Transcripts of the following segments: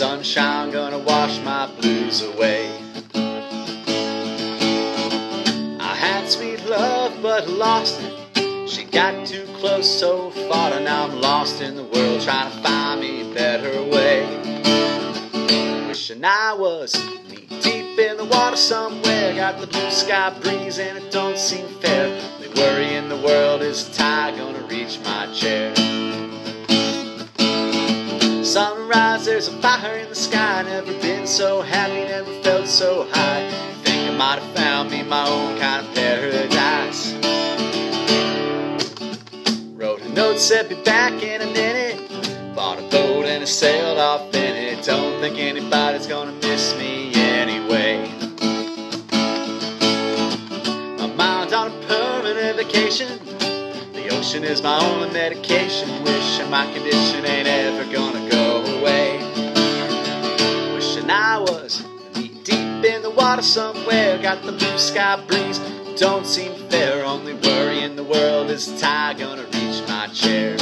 sunshine gonna wash my blues away. I had sweet love but lost it. She got too close, so far, and now I'm lost in the world trying to find me a better way. Wishing I was knee deep in the water somewhere, got the blue sky breeze and it don't seem fair. The worry in the world, is the tide gonna reach my chair? Sunrise, there's a fire in the sky, never been so happy, never felt so high. Think I might have found me my own kind of paradise. Wrote a note, said be back in a minute. Bought a boat and I sailed off in it. Don't think anybody's gonna miss me anyway. My mind's on a permanent vacation. The ocean is my only medication. Wishing my condition ain't ever gonna go away. Wishing I was knee deep in the water somewhere, got the blue sky breeze, don't seem fair. Only worry in the world, is the tide gonna reach my chair?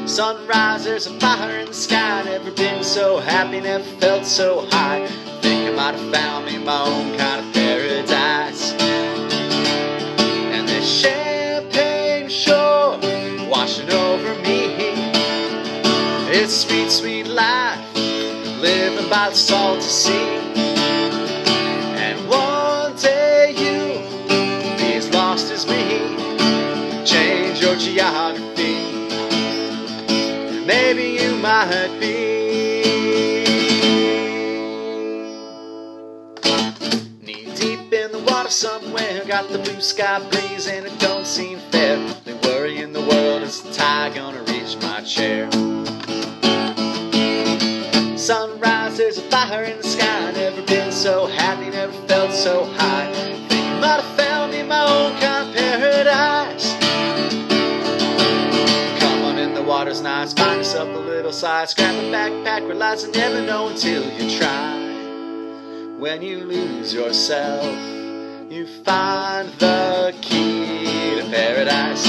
Sunrise, there's a fire in the sky, never been so happy, never felt so high. Think I might have found me my own kind of paradise. And this champagne shore washing over me, it's sweet, sweet life, living by the salty sea. And one day you'll be as lost as me. Change your geography, and maybe you might be. Knee deep in the water somewhere, got the blue sky breeze and it don't seem fair. The worry in the world, is the tide gonna reach my chair? Sunrise, there's a fire in the sky, never been so happy, never felt so high. Think I might have found me my own kind of paradise. Come on in, the water's nice, find yourself a little size, grab a backpack, realize you never know until you try. When you lose yourself, you find the key to paradise.